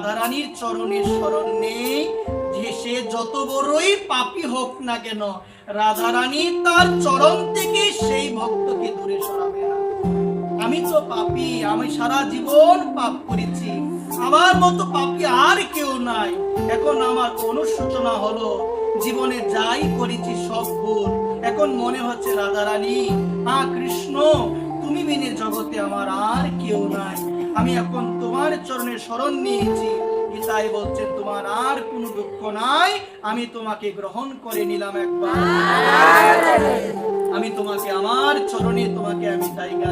রাধারানীর চরণের শরণ নেই, যে সে যত বড়ই পাপী হোক না কেন, রাধারানী তার চরণ থেকে সেই ভক্তকে দূরে সরাবে না। আমি তো পাপী, আমি সারা জীবন পাপ করেছি, আমার মতো পাপী আর কেউ নাই। এখন আমার অনুশোচনা হলো, জীবনে যাই করেছি সব ভুল। এখন মনে হচ্ছে রাধারানী, কৃষ্ণ, তুমি বিনে জগতে আমার আর কেউ নাই। আমি এখন তোমার চরণের শরণ নিয়েছি। গীতায় বলছেন তোমার আর কোনো দুঃখ নাই, আমি তোমাকে গ্রহণ করে নিলাম একবার। আমি তোমাকে আমার চরণে তোমাকে আমি জায়গা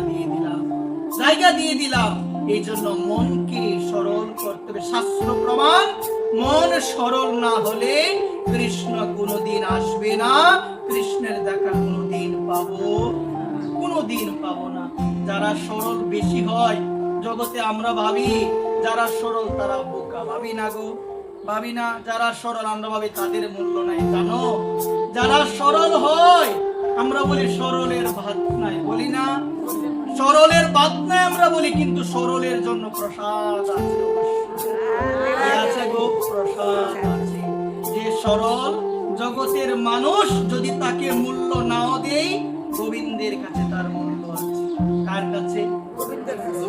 দিয়ে দিলাম। এই জন্য মনকে সরল করতে হবে। শাস্ত্র প্রমাণ, মন সরল না হলে কৃষ্ণ কোনোদিন আসবে না, কৃষ্ণের দেখা কোনোদিন পাবো না। যারা সরল বেশি হয় জগতে, আমরা ভাবি যারা সরল তারা বোকা, ভাবি না। যারা সরল আমরা ভাবি তাদের মূল্য নাই। জানো, যারা সরল হয় আমরা বলি সরলের ভাত নাই, বলি না? সরলের ভাত নাই আমরা বলি, কিন্তু সরলের জন্য প্রসাদ আছে গো, প্রসাদ আছে। যে সরল জগতের মানুষ যদি তাকে মূল্য নাও দেই, গোবিন্দের কাছে তার মূল্য আছে। কার কাছে? গোবিন্দের কাছে।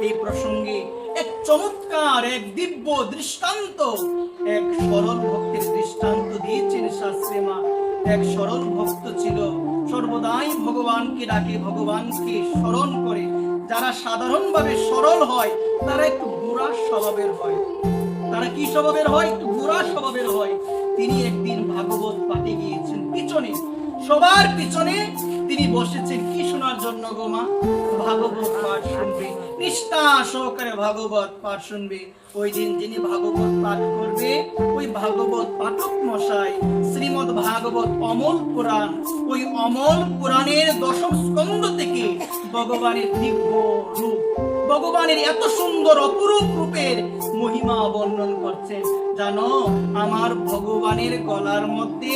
এই প্রসঙ্গে এক চমৎকার, এক দিব্য দৃষ্টান্ত, এক সরল ভক্তের দৃষ্টান্ত দিয়েছেন শাস্ত্রে মা। এক সরল ভক্ত ছিল, সর্বদাই ভগবানকে ডাকে, ভগবানকে স্মরণ করে। যারা সাধারণভাবে সরল হয় তারা একটু বুড়া স্বভাবের হয়। তারা কি স্বভাবের হয়? একটু বুড়া স্বভাবের হয়। তিনি একদিন ভাগবত পাঠে গিয়েছেন, পিছনে, সবার পিছনে তিনি বসেছেন। কি শোনার জন্য গো মা? ভাগবত পাঠ শুনবে, নিষ্ঠা সহকারে ভাগবত পাঠ শুনবে। ওই দিন যিনি ভাগবত পাঠ করবে, ওই ভাগবত পাঠক মশাই শ্রীমদ্ ভাগবত অমল পুরাণ, ওই অমল পুরাণের দশম স্কন্ধ থেকে ভগবানের দিব্য রূপ, ভগবানের এত সুন্দর অপরূপ রূপের মহিমা বর্ণন করছেন। জানো, আমার ভগবানের গলার মধ্যে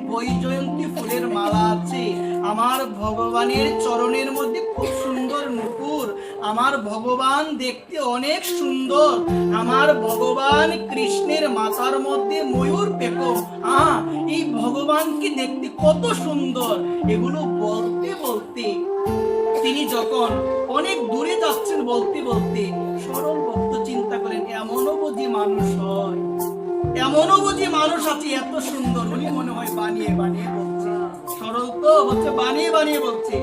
বৈজয়ন্তী ফুলের মালা আছে, আমার ভগবানের চরণের মধ্যে খুব সুন্দর নুপুর, আমার ভগবান দেখতে অনেক সুন্দর, আমার ভগবান কৃষ্ণের মাথার মধ্যে ময়ূর পেখম, এই ভগবানকে দেখতে কত সুন্দর। এগুলো বলতে বলতে তিনি যখন অনেক দূরে যাচ্ছেন, বলতে বলতে সরল ভক্ত চিন্তা করেন, এমনও বুঝি মানুষ হয়, এমনও বুঝি মানুষ আছে এত সুন্দর। উনি মনে হয় বানিয়ে বলছে, সরল তো হচ্ছে বানিয়ে বলছে।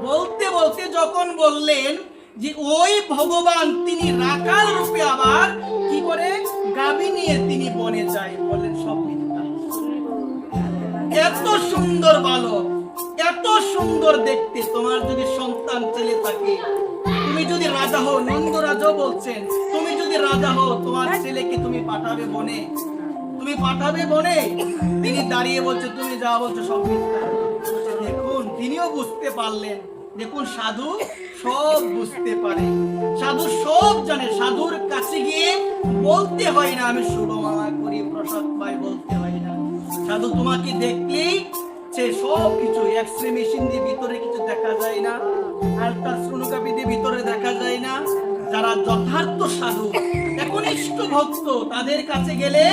বলতে বলতে যখন বললেন যে ওই ভগবান তিনি রাখাল রূপে আবার কি করে গাভী নিয়ে তিনি বনে যায়, বললেন সব মিথ্যা। এত সুন্দর বালক, এত সুন্দর দেখতে, তোমার যদি সন্তান ছেলে থাকে, তুমি যদি রাজা হও, নন্দ রাজাও বলছেন, তুমি যদি রাজা হও তোমার ছেলেকে তুমি পাঠাবে বনে, তুমি পাঠাবে বনে? তিনি দাঁড়িয়ে বলছে, তুমি যা বলছো সব মিথ্যা। দেখুন, তিনিও বুঝতে পারলেন। দেখুন, সাধু সব বুঝতে পারে, সাধু সব জানে। সাধুর কাছে গিয়ে বলতে হয় না আমি শুভমালা করি, প্রসাদ পাই, বলতে হয় না। সাধু তোমাকে দেখলেই সে সব কিছু, এক্সরে মেশিন দিয়ে ভিতরে কিছু দেখা যায় না, আল্ট্রাসোনোগ্রাফি দিয়ে ভিতরে দেখা যায় না। যারা যথার্থ সাধু, একনিষ্ঠ ভক্ত, তাদের কাছে গেলে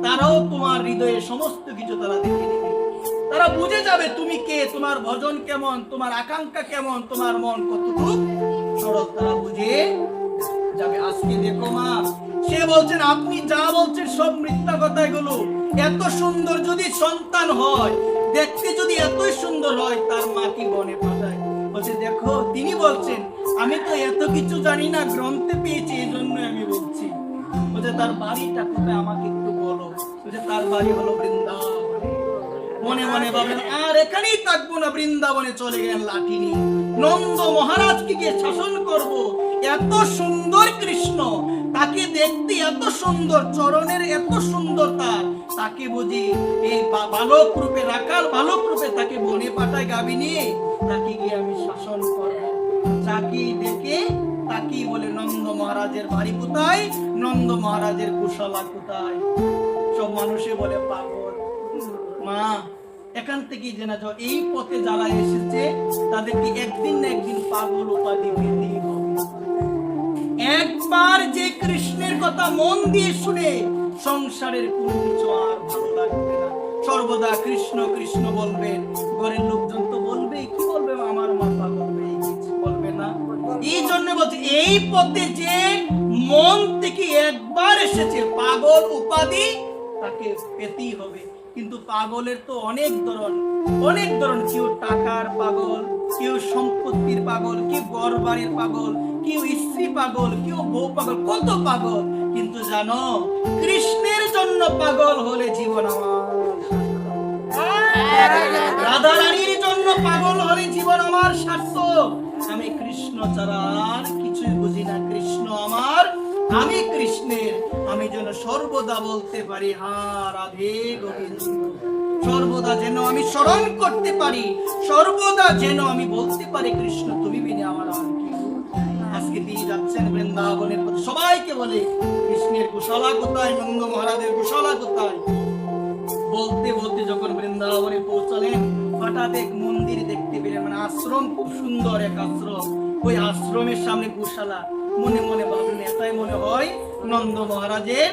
তারাও তোমার হৃদয়ে সমস্ত কিছু তারা দেখে নেবে। তারা বুঝে যাবে তুমি কে, তোমার ভজন কেমন, তোমার আকাঙ্ক্ষা কেমন, তোমার মন কতটুকু সরল, তারা বুঝে যাবে। আজকে দেখো মা, সে বলছেন আপনি যা বলছেন সব মিথ্যা কথা। এগুলো এত সুন্দর যদি সন্তান হয়, দেখতে যদি এতই সুন্দর হয়, তার মা কি বনে পাঠায়? বলছে দেখো, তিনি বলছেন আমি তো এত কিছু জানি না, গ্রন্থে পেয়েছি, এই জন্য আমি বলছি। বলছে তার বাড়িটা কোথায় আমাকে একটু বলো। বলছে তার বাড়ি হলো বৃন্দাবনে। মনে মনে ভাবেন আর এখানেই থাকবো না, বৃন্দাবনে চলে গেলেন লাঠি নিয়ে। নন্দ মহারাজকে গিয়ে শাসন করব। এত সুন্দর কৃষ্ণ, তাকে দেখতে এত সুন্দর, চরণের এত সুন্দরতা, তাকে বুঝি এই বালক রূপে, রাখাল বালক রূপে তাকে বনে পাঠায় গাভী নিয়ে, তাকে গিয়ে আমি শাসন করব। তাকে দেখে তাকে বলে নন্দ মহারাজের বাড়ি কোথায়, নন্দ মহারাজের কুশলা কোথায়? সব মানুষে বলে পাগল। মা, এখান থেকে জেনে যাও, এই পথে যারা এসেছে তাদেরকে একদিন না একদিন পাগল উপাধি পেতেই হবে। একবার যে কৃষ্ণের কথা কথা মন দিয়ে শুনে সংসারের কোন কিছু আর ভালো লাগবে না। সর্বদা কৃষ্ণ কৃষ্ণ বলবেন। ঘরের লোকজন তো বলবে, কি বলবে, আমার মাথা বলবে, কিছু বলবে না। এই জন্য বলছি, এই পথে যে মন থেকে একবার এসেছে, পাগল উপাধি তাকে পেতেই হবে। কিন্তু পাগলের তো অনেক ধরন। কেউ টাকার পাগল, কেউ সম্পত্তির পাগল, কেউ ঘর বাড়ির পাগল, কেউ স্ত্রী পাগল, কেউ বউ পাগল, কত পাগল। কিন্তু জানো, কৃষ্ণের জন্য পাগল হলে জীবন আমার, রাধা রানীর জন্য পাগল হলে জীবন আমার সার্থক। আমি কৃষ্ণ ছাড়া আর কিছুই বুঝি না। কৃষ্ণ আমার, আমি কৃষ্ণের। আমি যেন সর্বদা বলতে পারি, হ্যাঁ রাধে গোবিন্দ। সর্বদা যেন আমি স্মরণ করতে পারি, সর্বদা যেন আমি বলতে পারি, কৃষ্ণ তুমি বিনে আমার আর কেউ। আজকে দিয়ে যাচ্ছেন বৃন্দাবনের পথে, সবাইকে বলে কৃষ্ণের গোশালা কোথায়, নন্দ মহারাজের গোশালা কোথায়। বলতে বলতে যখন বৃন্দাবনে পৌঁছালেন, হঠাৎ এক মন্দির দেখতে পেলেন, মানে আশ্রম, খুব সুন্দর এক আশ্রম। ওই আশ্রমের সামনে গোশালা। মনে মনে ভাবলেন, এটাই মনে হয় নন্দ মহারাজের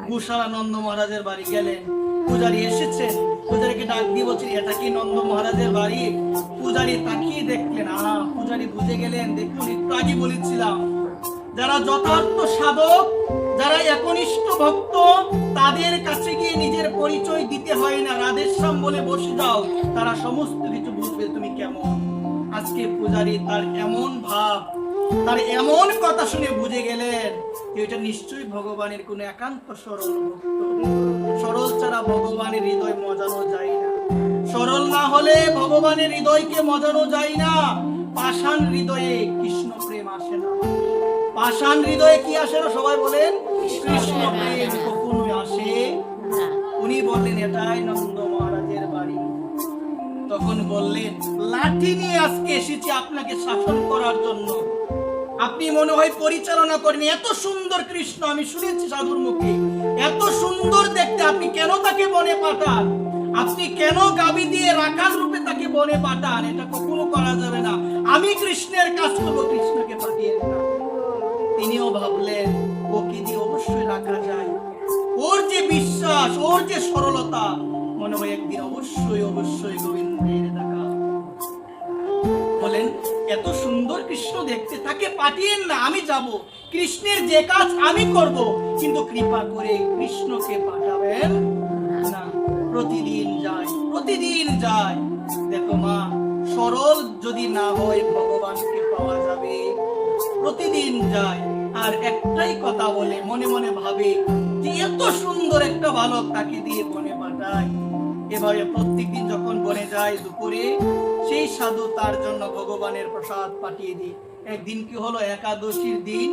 গোশালা। নন্দ মহারাজের বাড়ি গেলেন, পূজারী এসেছেন, পূজারীকে ডাক দিয়ে বলছেন, এটা কি নন্দ মহারাজের বাড়ি? পূজারী তাকিয়ে দেখলেন, পূজারী বুঝে গেলেন। দেখুন, একটু আগে বলেছিলাম, যারা যথার্থ সাধক, যারা একনিষ্ঠ ভক্ত, তাদের কাছে গিয়ে নিজের পরিচয় দিতে হয় না, রাধেশ্যাম বলে বসে যাও, তারা সমস্ত কিছু বুঝবে তুমি কেমন। আজকে পূজারী তার এমন ভাব, তার এমন কথা শুনে বুঝে গেলেন যে এটা নিশ্চয়ই ভগবানের কোন একান্ত সরল ভক্ত। সরল ছাড়া ভগবানের হৃদয় মজানো যায় না। সরল না হলে ভগবানের হৃদয়কে মজানো যায় না। পাষাণ হৃদয়ে কৃষ্ণ প্রেম আসে না। পাষাণ হৃদয়ে কি আসে না? সবাই বলেন, কৃষ্ণ প্রেম কখনোই আসে না। উনি বললেন, এটাই নন্দ মহারাজের বাড়ি। তখন বললেন, লাঠি নিয়ে আজকে এসেছি আপনাকে শাসন করার জন্য। আপনি মনে হয় পরিচালনা করেন। এত সুন্দর কৃষ্ণ আমি শুনেছি সাধুর মুখে, এত সুন্দর দেখতে, আপনি কেন তাকে বনে পাঠান? আপনি কেন গাবি দিয়ে রাখাল রূপে তাকে বনে পাঠান? এটা কখনো করা যাবে না। আমি কৃষ্ণের কাজ করবো, কৃষ্ণকে পাঠিয়ে না। তিনিও ভাবলেন, ওকে দিয়ে অবশ্যই রাখা যায়। ওর যে বিশ্বাস, ওর যে সরলতা, মনে হয় একদিন অবশ্যই গোবিন্দের দেখা। বলেন, এত সুন্দর কৃষ্ণ দেখতে, তাকে পাঠিয়েন না, আমি যাব। কৃষ্ণের যে কাজ আমি করব, কিন্তু কৃপা করে কৃষ্ণকে পাঠাবেন না। প্রতিদিন যায়। দেখো মা, সরল যদি না হয় ভগবানকে পাওয়া যাবে। প্রতিদিন যায় আর একটাই কথা বলে, মনে মনে ভাবে যে এত সুন্দর একটা বালক, তাকে দিয়ে বনে পাঠায়। এভাবে প্রত্যেকদিন যখন বনে যায়, দুপুরে সেই সাধু তার জন্য ভগবানের প্রসাদ পাঠিয়ে দিই। একদিন কি হলো, একাদশীর দিন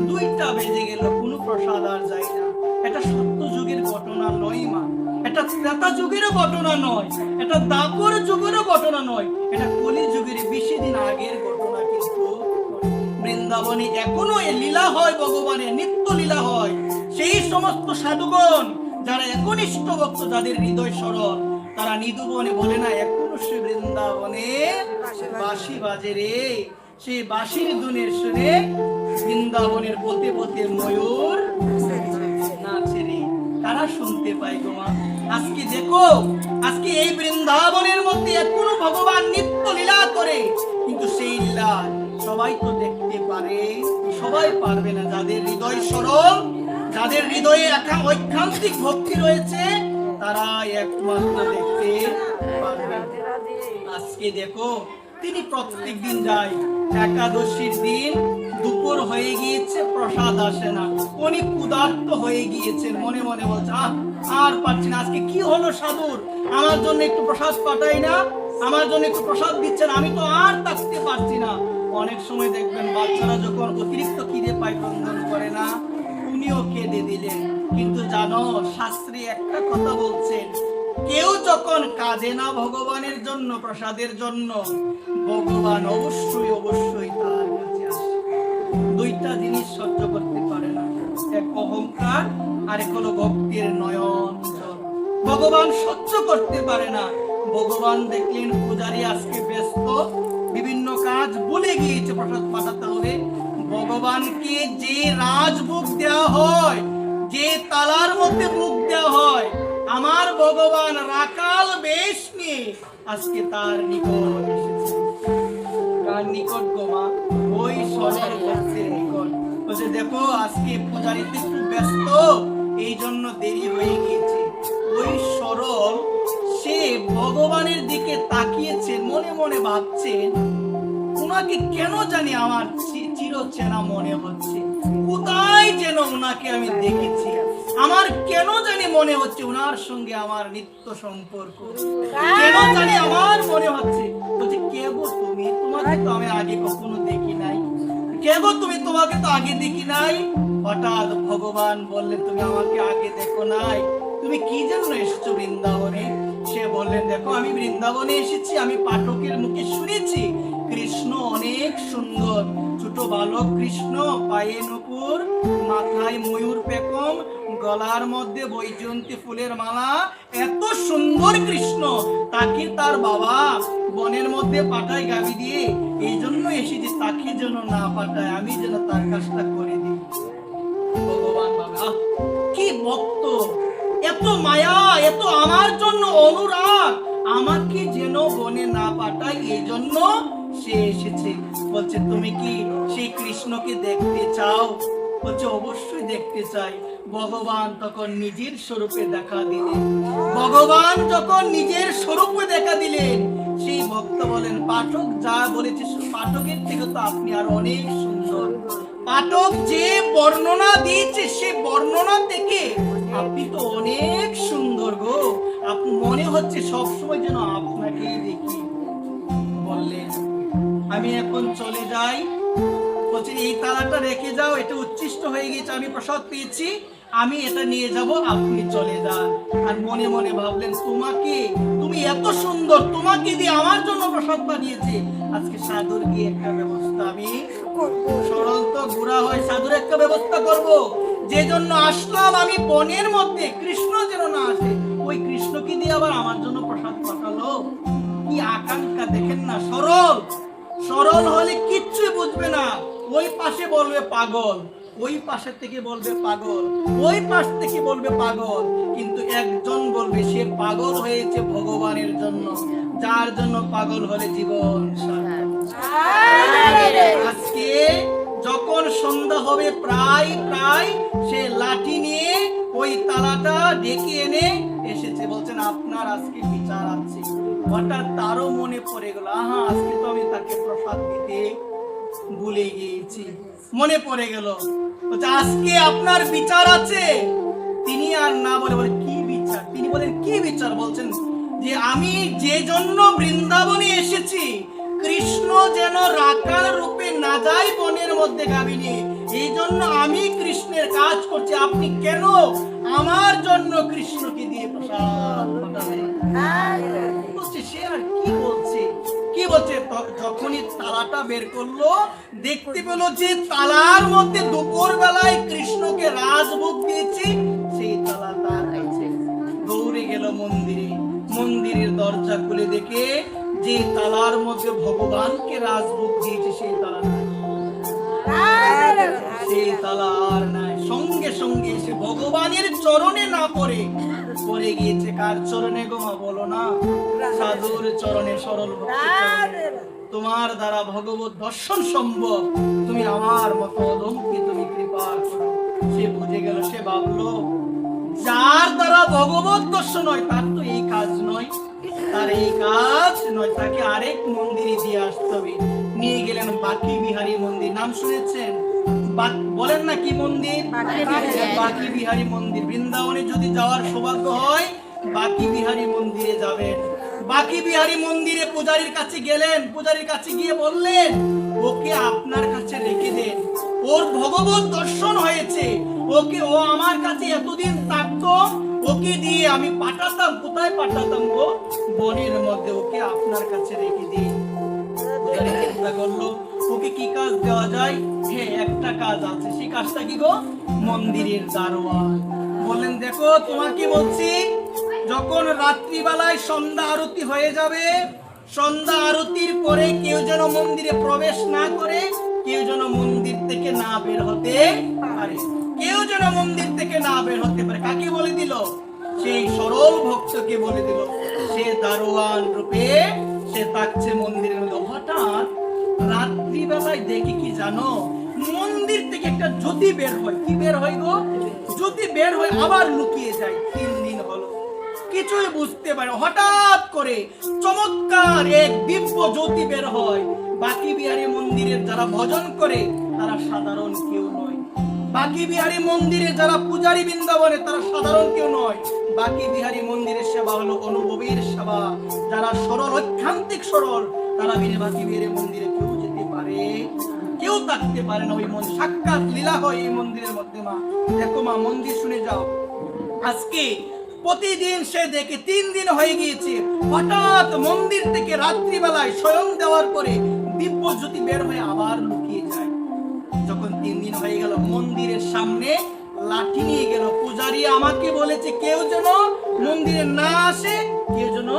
2টা বেজে গেল, কোনো প্রসাদ আর যায় না। এটা সত্য যুগের ঘটনা নয় মা, এটা ত্রেতা যুগেরও ঘটনা নয়, এটা দাপর যুগেরও ঘটনা নয়, এটা কলি যুগের বেশি দিন আগের ঘটনা। কিন্তু বৃন্দাবনে এখনো এ লীলা হয়, ভগবানের নিত্য লীলা হয়। সেই সমস্ত সাধুগণ যারা একনিষ্ঠ ভক্ত, যাদের হৃদয় সরল, তারা নিধুবনে বলে না, এখনো সে বৃন্দাবনে বাঁশি বাজে রে। সেই বাঁশির ধুনের শুনে বৃন্দাবনের পথে পথে ময়ূর নাচে রে। তারা শুনতে পায় গো মা। আজকে দেখো, আজকে এই বৃন্দাবনের মধ্যে এখনো ভগবান নিত্য লীলা করে, কিন্তু সেই লীলা সবাই তো দেখতে পারে, সবাই পারবে না। যাদের হৃদয় সরল, যাদের হৃদয়ে ঐকান্তিক ভক্তি রয়েছে, তারা একমাত্র দেখতে পারবে। আজকে দেখো, তিনি প্রত্যেক দিন যায়। একাদশীর দিন দুপুর হয়ে গিয়েছে, প্রসাদ আসে না। উনি ক্ষুধার্ত হয়ে গিয়েছেন, মনে মনে বলছে, আর পারছি না। আজকে কি হলো সাধুর? আমার জন্য একটু প্রসাদ পাঠাই না, আমার জন্য একটু প্রসাদ দিচ্ছেন, আমি তো আর থাকতে পারছি না। অনেক সময় দেখবেন বাচ্চারা যখন অতিরিক্ত খিদে পায়, ক্রন্দন করে না, উনিও কেঁদে দিলেন। কিন্তু জানো, শাস্ত্রী একটা কথা বলছেন, কেউ যখন কাঁদে না ভগবানের জন্য, প্রসাদের জন্য, ভগবান অবশ্যই তার কাছে আসে। 2টা জিনিস সহ্য করতে পারে না, এক অহংকার আর এক হলো ভক্তির নয়ন জল। ভগবান সহ্য করতে পারে না। ভগবান দেখলেন পূজারী আজকে ব্যস্ত, বিভিন্ন কাজ ভুলে গিয়েছে, প্রসাদ পাঠাতে হবে। ভগবানকে যে রাজভোগ দেওয়া হয়, মধ্যে মুখ দেওয়া হয়, আমার ভগবান রাকাল বেশ নিয়ে আজকে তার নিকট এসেছে। কার নিকট গো মা? ওই সরল ভক্তের নিকট। বলছে দেখো আজকে পূজারীতে একটু ব্যস্ত, এই জন্য দেরি হয়ে গিয়েছে। ওই সরল সে ভগবানের দিকে তাকিয়েছে, মনে মনে ভাবছেন উনাকে কেন জানি আমার চিরচেনা মনে হচ্ছে, কোথায় যেন উনাকে আমি দেখেছি, আমার কেন জানি মনে হচ্ছে উনার সঙ্গে আমার নিত্য সম্পর্ক, কেন জানি আমার মনে হচ্ছে। বলছে কে গো তুমি? তোমাকে তো আমি আগে কখনো দেখি নাই। কে গো তুমি? তোমাকে তো আগে দেখি নাই। হঠাৎ ভগবান বললেন তুমি আমাকে আগে দেখো নাই, তুমি কি জন্য এসেছো বৃন্দাবনে? সে বললেন দেখো আমি বৃন্দাবনে এসেছি, আমি পাঠকের মুখে শুনেছি কৃষ্ণ অনেক সুন্দর। ছোট বালক কৃষ্ণ, পায়ে নূপুর, মাথায় ময়ূর পেখম, গলার মধ্যে বৈজয়ন্তী ফুলের মালা, এত সুন্দর কৃষ্ণ, তাকে তার বাবা বনের মধ্যে পাঠায় গাবি দিয়ে। এই জন্য এসেছি তাকে যেন না পাঠায়, আমি যেন তার কাজটা করে দিই। ভগবান বাবা কি ভক্ত, এত মায়া, এত আমার জন্য অনুরাগ, আমাকে যেন বনে না পাঠায়, এই জন্য সে এসেছে। বলছে তুমি কি সেই কৃষ্ণকে দেখতে চাও? বলছে অবশ্যই দেখতে চাই। ভগবান তখন নিজের স্বরূপে দেখা দিলেন। ভগবান যখন নিজের স্বরূপে দেখা দিলেন, সেই ভক্ত বলেন পাঠক যা বলেছে পাঠকের থেকে তো আপনি আর অনেক সুন্দর। পাঠক যে বর্ণনা দিয়েছে সে বর্ণনা থেকে আপনি তো অনেক সুন্দর গো, আপনি মনে হচ্ছে সবসময় যেন আপনাকেই দেখি। বললেন আমি এখন চলে যাই। বলছি এই তালাটা রেখে যাও, এটা উচ্ছিষ্ট হয়ে গেছে, আমি প্রসাদ পেয়েছি, আমি এটা নিয়ে যাব, আপনি চলে যান। আর মনে মনে ভাবলেন তোমাকে, তুমি এত সুন্দর, তোমাকে দিয়ে আমার জন্য প্রসাদ বানিয়েছে, আজকে সাধুর গিয়ে একটা ব্যবস্থা আমি সরল তো ঘোরা হয়, সাধুর একটা ব্যবস্থা করব। যে জন্য আসলাম আমি বনের মধ্যে, কৃষ্ণ যেন না আসে, ওই কৃষ্ণকে দিয়ে আবার আমার জন্য প্রসাদ পাঠালো। কি আকাঙ্ক্ষা দেখেন না। সরল সরল হলে কিচ্ছুই বুঝবে না, ওই পাশে বলবে পাগল, ওই পাশে থেকে বলবে পাগল, ওই পাশ থেকে বলবে পাগল, কিন্তু একজন বলবে সে পাগল হয়েছে ভগবানের জন্য, যার জন্য পাগল হলে জীবন আজকে যখন সন্ধ্যা হবে প্রায় প্রায় সে লাঠি নিয়ে ওই তালাটা ডেকে এনে এসেছে। বলছেন আপনার আজকে বিচার আছে। হঠাৎ তারও মনে পড়ে গেল, আহা আজকে তো আমি তাকে প্রসাদ দিতে ভুলে গিয়েছি, মনে পড়ে গেল। বলছে আজকে আপনার বিচার আছে। তিনি আর না বলে বলে কি বিচার? তিনি বলেন কি বিচার? বলছেন যে আমি যে জন্য বৃন্দাবনে এসেছি, কৃষ্ণ যেন রাখাল রূপে না যায় বনের মধ্যে গাভী নিয়ে, এই জন্য আমি কৃষ্ণের কাজ করছি। আপনি কেন আমার জন্য কৃষ্ণকে দিয়ে প্রসাদ পাঠাবেন? বলছে সে আর কি বলছে, কি বলছে? যখনই তালাটা বের করলো, দেখতে পেল যে তালার মধ্যে দুপুর বেলায় কৃষ্ণকে রাজভোগ দিয়েছে, সেই তালা তার কাছে। দৌড়ে গেল মন্দিরে, মন্দিরের দরজা খুলে দেখে যে তালার মধ্যে ভগবানকে রাজভোগ দিয়েছে, সেই তালা নাই, সেই তালা আর নাই। সঙ্গে সঙ্গে এসে ভগবানের চরণে না পড়ে পড়ে গিয়েছে। কার চরণে গো মা? বলো না, সাধুর চরণে, সরল ভক্তের চরণে। তোমার দ্বারা ভগবত দর্শন সম্ভব, তুমি আমার মতো অধমকে তুমি কৃপা করো। সে বুঝে গেল, সে ভাবলো যার দ্বারা ভগবত দর্শন হয় তার তো এই কাজ নয়, তার এই কাজ নয়, তাকে আরেক মন্দিরে দিয়ে আসতে হবে। নিয়ে গেলেন বাকি বিহারী মন্দির। নাম শুনেছেন? বলেন না কি মন্দির? বাকি বিহারী মন্দির। বৃন্দাবনে যদি যাওয়ার সৌভাগ্য হয় বাকি বিহারী মন্দিরে যাবেন। বাকি বিহারী মন্দিরে পূজারীর কাছে গেলেন, পূজারীর কাছে গিয়ে বললেন ওকে আপনার কাছে রেখে দেন, ওর ভগবত দর্শন হয়েছে, ওকে, ও আমার কাছে এতদিন থাকতো, ওকে দিয়ে আমি পাঠাতাম, কোথায় পাঠাতাম গো? বনের মধ্যে, ওকে আপনার কাছে রেখে দিন। চিন্তা করলো ওকে কি কাজ দেওয়া যায়? হ্যাঁ একটা কাজ আছে, সেই কাজটা কি গো? মন্দিরের দারোয়ান। বললেন দেখো তোমাকে বলছি, যখন রাত্রিবেলায় সন্ধ্যা আরতি হয়ে যাবে, সন্ধ্যা আরতির পরে কেউ যেন মন্দিরে প্রবেশ না করে, কেউ যেন মন্দির থেকে না বের হতে পারে, কেউ যেন মন্দির থেকে না বের হতে পারে। কাকে বলে দিল? সেই সরল ভক্তকে বলে দিল। সে দারোয়ান রূপে সে থাকছে মন্দিরের মধ্যে। হঠাৎ রাত্রিবেলায় দেখি কি জানো, মন্দির থেকে একটা জ্যোতি বের হয়। কি বের হয় গো? জ্যোতি বের হয়, আবার লুকিয়ে যায়। 3 দিন হলো, কিছুই বুঝতে পারে। হঠাৎ করে চমৎকার এক দিব্য জ্যোতি বের হয়। বাকি বিহারী মন্দিরের যারা ভজন করে তারা সাধারণ কেউ নয়। বাকি বিহারী মন্দিরে যারা পূজারী বৃন্দাবনে তারা সাধারণ কেউ নয়। বাকি বিহারী মন্দিরের সেবা হলো অনুভবীর সেবা। যারা সরল, ঐকান্তিক সরল, তারা বাকি বিহারী মন্দিরে কেউ যেতে পারে, কেউ থাকতে পারে না। ওই মন্দির সাক্ষাৎ লীলা হয় এই মন্দিরের মধ্যে। মা দেখো, মা মন্দির শুনে যাও। আজকে প্রতিদিন সে দেখে 3 দিন হয়ে গিয়েছে, হঠাৎ মন্দির থেকে রাত্রিবেলায় স্বয়ং দেওয়ার পরে দিব্য জ্যোতি বের হয়ে আবার লুকিয়ে যায়। যখন 3 দিন হয়ে গেল, মন্দিরের সামনে লাঠি নিয়ে গেল। পূজারী আমাকে বলেছে কেউ যেন মন্দিরে না আসে, কেউ যেন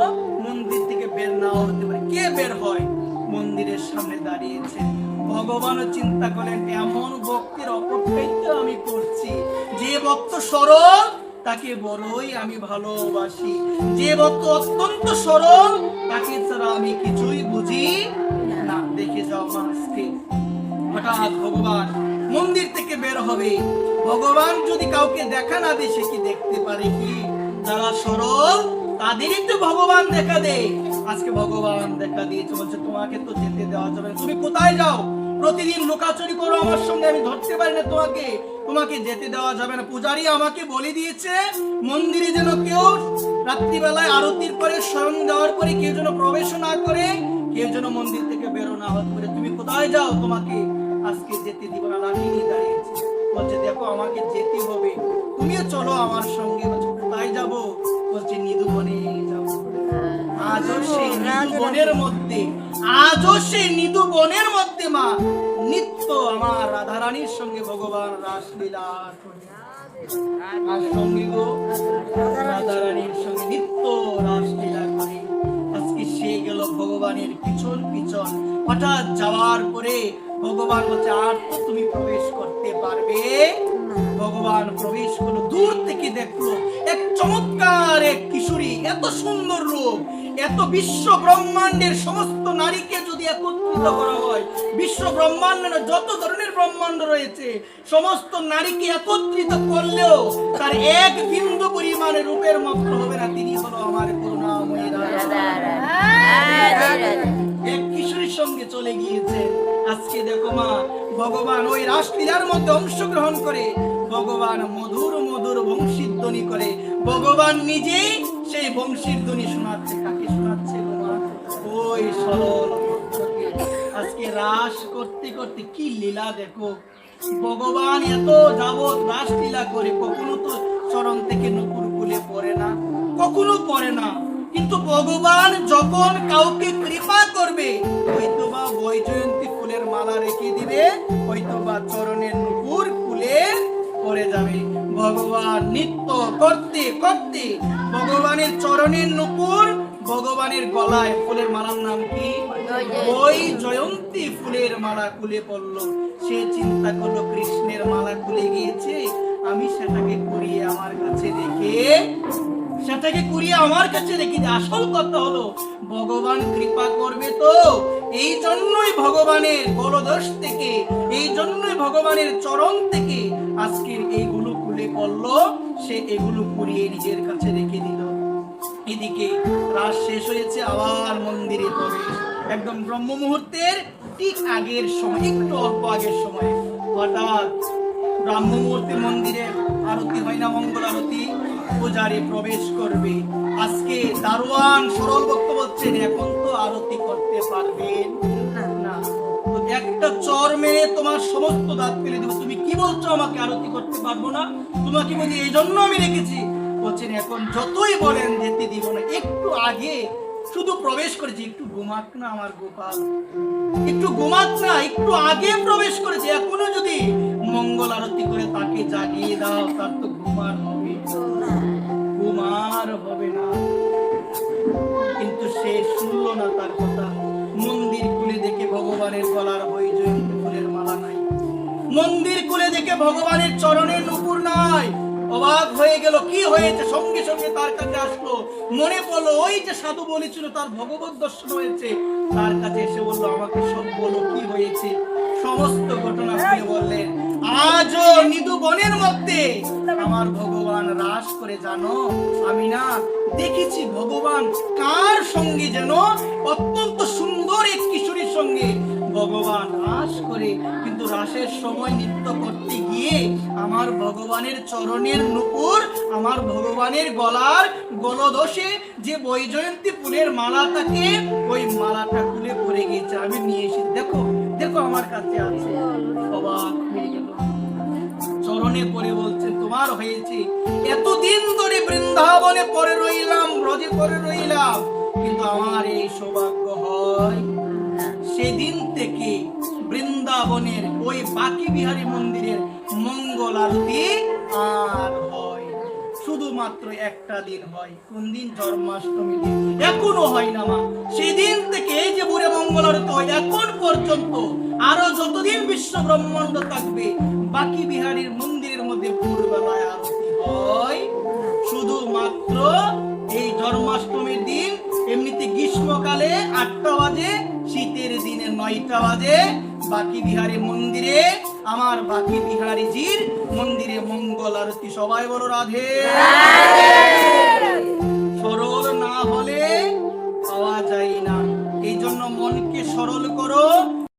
মন্দির থেকে বের না হতে পারে। কে বের হয়? মন্দিরের সামনে দাঁড়িয়েছে। ভগবানও চিন্তা করেন, এমন ভক্তের অপেক্ষাই তো আমি করছি। যে ভক্ত সরল তাকে বড়ই আমি ভালোবাসি। যে ভক্ত অত্যন্ত সরল তাকে ছাড়া আমি কিছুই বুঝি না। দেখে যাও মা, আজকে হঠাৎ ভগবান মন্দির থেকে বের হবে। ভগবান যদি কাউকে দেখা না দেয়, সে কি দেখতে পারে কি? যারা সরল তাদেরই তো ভগবান দেখা দেয়। আজকে ভগবান দেখা দিয়েছে, বলছে তোমাকে তো যেতে দেওয়া যাবে না। তুমি কোথায় যাও? প্রতিদিন লুকাচুরি করো আমার সঙ্গে, আমি ধরতে পারি না তোমাকে, তোমাকে যেতে দেওয়া যাবে না। পূজারী আমাকে বলে দিয়েছে মন্দিরে যেন কেউ রাত্রিবেলায় আরতির পরে স্বয়ং দেওয়ার পরে কেউ যেন প্রবেশ না করে, কেউ যেন মন্দির থেকে বেরো না হতে পারে। তুমি কোথায় যাও? তোমাকে আজকে যেতে দিব না। লাঠি নিয়ে দাঁড়িয়েছে, বলছে দেখো আমাকে যেতে হবে, তুমিও চলো আমার সঙ্গে। বলছে কোথায় যাবো? বলছে নিধুবনে যাবো। আজও সেই নিধুবনের মধ্যে, আজও সেই নিধুবনের মধ্যে মা নিত্য আমার রাধারানীর সঙ্গে ভগবান রাসলীলা করে। আর সঙ্গে গো রাধারানীর সঙ্গে নিত্য রাসলীলা করে। আজকে সে গেল ভগবানের পিছন পিছন। হঠাৎ যাওয়ার পরে ভগবান বলছে আর তো তুমি প্রবেশ করতে পারবে। ভগবান প্রবেশ করলো। দূর থেকে দেখলো এক চমৎকার এক কিশোরী, এত সুন্দর রূপ। এত বিশ্ব ব্রহ্মাণ্ডের সমস্ত নারীকে যদি একত্রিত করা হয়, বিশ্ব ব্রহ্মাণ্ডের যত ধরনের ব্রহ্মাণ্ড রয়েছে সমস্ত নারীকে একত্রিত করলেও তার এক বিন্দু পরিমাণে রূপের মাত্র হবে না। তিনি হলো আমার করুণাময়ী রাধা। এক কিশোরীর সঙ্গে চলে গিয়েছে। আজকে দেখো মা, ভগবান ওই রাসলীলার মধ্যে অংশগ্রহণ করে ভগবান মধুর মধুর বংশীর ধ্বনি করে। ভগবান নিজেই সেই বংশীর ধ্বনি শোনাচ্ছে। কাকে শোনাচ্ছে? ওই সরল ভক্তকে। আজকে রাস করতে করতে কি লীলা দেখো। ভগবান এত যাবৎ রাসলীলা করে কখনো তো চরণ থেকে নুপুর খুলে পড়ে না, কখনো পড়ে না। কিন্তু ভগবান যখন কাউকে কৃপা করবে, হয়তোবা বৈজয়ন্তী ফুলের মালা রেখে দিবে, হয়তোবা চরণের নুপুর খুলে পড়ে যাবে। ভগবান নিত্য করতে করতে ভগবানের চরণের নুপুর ভগবানের গলায়, ফুলের মালার নাম কি? বৈজয়ন্তী ফুলের মালা খুলে পড়লো। সে চিন্তা করলো কৃষ্ণের মালা খুলে গিয়েছে, আমি সেটাকে কুড়িয়ে আমার কাছে রেখে আসল কথা হলো ভগবান কৃপা করবে তো। এই জন্যই ভগবানের গলদোষ থেকে, এই জন্যই ভগবানের চরণ থেকে আজকের এইগুলো খুলে পড়লো। সে এগুলো কুড়িয়ে নিজের কাছে রেখে দিল। এদিকে রাত শেষ হয়েছে, আবার মন্দিরে প্রবেশ। একদম ব্রহ্ম মুহূর্তের ঠিক আগের সময়, একটু অল্প আগের সময় হঠাৎ ব্রাহ্ম মুহূর্তে মন্দিরে আরতি হয় না, মঙ্গল আরতি। পূজারী প্রবেশ করবে। আজকে দারোয়ান সরল ভক্ত বলছেন এখন তো আরতি করতে পারবেন না, তো একটা চর মেরে তোমার সমস্ত দাঁত ফেলে দেবো। তুমি কি বলছো আমাকে আরতি করতে পারবো না? তোমাকে বলি এই জন্য আমি রেখেছি। বলছেন এখন যতই বলেন যেতে দিব না। একটু আগে শুধু প্রবেশ করেছি, একটু ঘুমাক না আমার গোপাল, একটু ঘুমাক না, একটু আগে প্রবেশ করেছে। এখনো যদি মঙ্গল আরতি করে তাকে জাগিয়ে দাও, তার তো ঘুমার হবে, ঘুমার হবে না। কিন্তু সে শুনলো না তার কথা। মন্দির খুলে দেখে ভগবানের গলার বৈজয়ন্তী ফুলের মালা নাই, মন্দির খুলে দেখে ভগবানের চরণের নুপুর নাই, অবাক হয়ে গেল, কি হয়েছে? সঙ্গে সঙ্গে তার কাছে আসলো, মনে পড়লো ওই যে সাধু বলেছিল তার ভগবত দর্শন হয়েছে। তার কাছে এসে বললো, আমাকে সব বলো, কি হয়েছে? সমস্ত ঘটনা খুলে বললেন। আজও মৃদু বনের মধ্যে আমার ভগবান রাস করে, জানো আমি না দেখেছি ভগবান কার সঙ্গে যেন, অত্যন্ত সুন্দর এক কিশোরীর সঙ্গে ভগবান রাস করে। কিন্তু রাসের সময় নৃত্য করতে গিয়ে আমার ভগবানের চরণের নূপুর, আমার ভগবানের গলার গলদোষে যে বৈজয়ন্তী ফুলের মালা থাকে, ওই মালাটা খুলে পড়ে গেছে। আমি নিয়ে এসে দেখো দেখো আমার কাছে আছে। অবাক হয়ে গেল, চরণে পড়ে বলছেন, তোমার হয়েছে। এতদিন ধরে বৃন্দাবনে পড়ে রইলাম, ব্রজে পড়ে রইলাম, কিন্তু আমার এই সৌভাগ্য হয় সেদিন থেকে বৃন্দাবনের ওই বাকি বিহারী মন্দিরের মঙ্গল আরতি আর হয় শুধুমাত্র একটা দিন হয়। কোন দিন? জন্মাষ্টমী দিন। এখনো হয় না মা। সেদিন থেকে এই যে বুড়ে মঙ্গল আরতি হয় এখন পর্যন্ত, আরো যতদিন বিশ্ব ব্রহ্মাণ্ড থাকবে বাকি বিহারীর মন্দিরের মধ্যে পূর্ববেলায় আরতি হয় শুধুমাত্র এই জন্মাষ্টমীর দিন। এমনিতে গ্রীষ্মকালে 8টা বাজে, শীতের দিনে 9টা বাজে। বাকি বিহারী মন্দিরে, আমার বাকি বিহারীজির মন্দিরে মঙ্গল আরতি। সবাই বলো রাধে। সরল না হলে পাওয়া যায় না, এই জন্য মনকে সরল